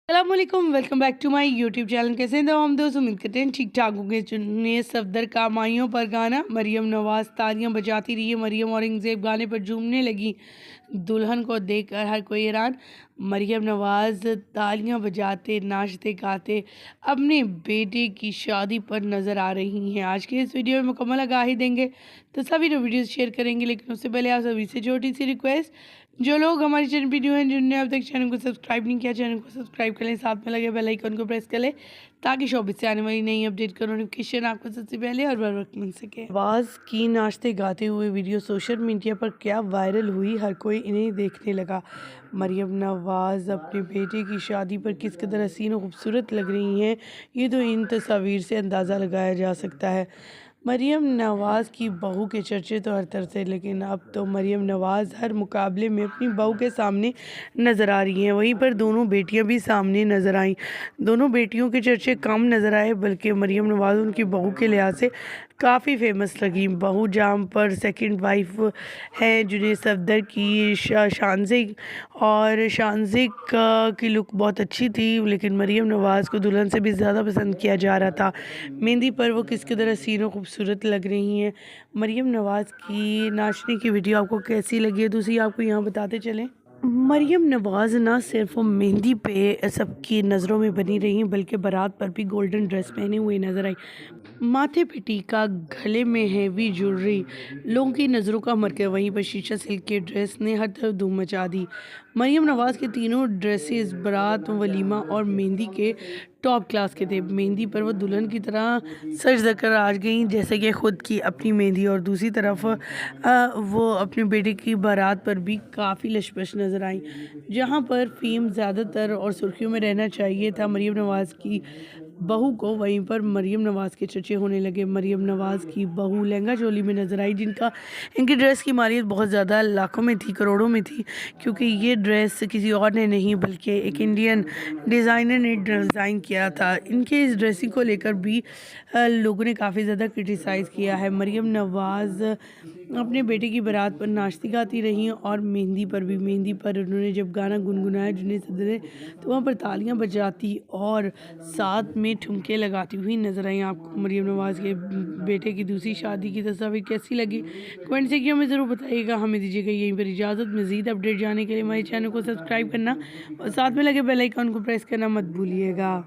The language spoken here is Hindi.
अस्सलामुअलैकुम, welcome back to my YouTube channel. कैसे हैं तो हम दोस्त, उम्मीद करते हैं ठीक ठाक होंगे। चुन्ने सफदर का माइयों पर गाना, मरियम नवाज़ तालियां बजाती रही है। मरियम औरंगज़ेब गाने पर झूमने लगी, दुल्हन को देखकर हर कोई हैरान। मरियम नवाज़ तालियां बजाते नाचते गाते अपने बेटे की शादी पर नज़र आ रही हैं। आज के इस वीडियो में मुकम्मल आगाही देंगे तो सभी लोग वीडियो शेयर करेंगे, लेकिन उससे पहले आप सभी से छोटी सी रिक्वेस्ट, जो लोग हमारे चैनल पर न्यू हैं, जिन्होंने अब तक चैनल को सब्सक्राइब नहीं किया, चैनल को सब्सक्राइब कर लें, साथ में लगे बेल आइकन को प्रेस कर लें ताकि शोबिस से आने वाली नई अपडेट का नोटिफिकेशन आपको सबसे पहले और बर वक्त मिल सके। आवाज़ की नाचते गाते हुए वीडियो सोशल मीडिया पर क्या वायरल हुई, हर कोई इन्हें देखने लगा। मरियम नवाज़ अपने बेटे की शादी पर किस कदर हसीन और खूबसूरत लग रही हैं, ये तो इन तस्वीर से अंदाज़ा लगाया जा सकता है। मरियम नवाज़ की बहू के चर्चे तो हर तरफ से, लेकिन अब तो मरियम नवाज़ हर मुकाबले में अपनी बहू के सामने नज़र आ रही हैं। वहीं पर दोनों बेटियां भी सामने नज़र आईं। दोनों बेटियों के चर्चे कम नज़र आए, बल्कि मरियम नवाज़ उनकी बहू के लिहाज से काफ़ी फेमस लगी। बहू जाम पर सेकंड वाइफ है जुनैद सफदर की शानजिक, और शानजिक की लुक बहुत अच्छी थी, लेकिन मरियम नवाज़ को दुल्हन से भी ज़्यादा पसंद किया जा रहा था। मेहंदी पर वो किस कदर हसीन और खूबसूरत लग रही हैं। मरियम नवाज़ की नाचने की वीडियो आपको कैसी लगी है, दूसरी आपको यहाँ बताते चलें। मरियम नवाज़ ना सिर्फ मेहंदी पे सबकी नज़रों में बनी रही, बल्कि बारात पर भी गोल्डन ड्रेस पहने हुए नजर आई। माथे पे टीका, गले में हैवी ज्वेलरी, लोगों की नज़रों का मरकज़। वहीं पर शीशा सिल्क के ड्रेस ने हर तरफ धूम मचा दी। मरियम नवाज़ के तीनों ड्रेसेस बारात, वलीमा और मेहंदी के टॉप क्लास के थे। मेहंदी पर वो दुल्हन की तरह सज धकर आ गई, जैसे कि ख़ुद की अपनी मेहंदी, और दूसरी तरफ वो अपने बेटे की बारात पर भी काफ़ी लशपश नज़र आई। जहाँ पर फेम ज़्यादातर और सुर्खियों में रहना चाहिए था मरियम नवाज़ की बहू को, वहीं पर मरियम नवाज़ के चर्चे होने लगे। मरियम नवाज़ की बहू लहंगा चोली में नज़र आई, इनकी ड्रेस की मालियत बहुत ज़्यादा लाखों में थी, करोड़ों में थी, क्योंकि ये ड्रेस किसी और ने नहीं बल्कि एक इंडियन डिज़ाइनर ने डिज़ाइन किया था। इनके इस ड्रेसिंग को लेकर भी लोगों ने काफ़ी ज़्यादा क्रिटिसाइज़ किया है। मरियम नवाज़ अपने बेटे की बारात पर नाचती गाती रही, और मेहंदी पर उन्होंने जब गाना गुनगुनाया जुनैद सफदर ने, तो वहाँ पर तालियां बजाती और साथ में ठुमके लगाती हुई नजर आई। आपको मरियम नवाज़ के बेटे की दूसरी शादी की तस्वीर कैसी लगी, कमेंट सेक्शन में ज़रूर बताइएगा। हमें दीजिएगा यहीं पर इजाज़त। मज़ीद अपडेट जानने के लिए हमारे चैनल को सब्सक्राइब करना और साथ में लगे बेल आइकन को प्रेस करना मत भूलिएगा।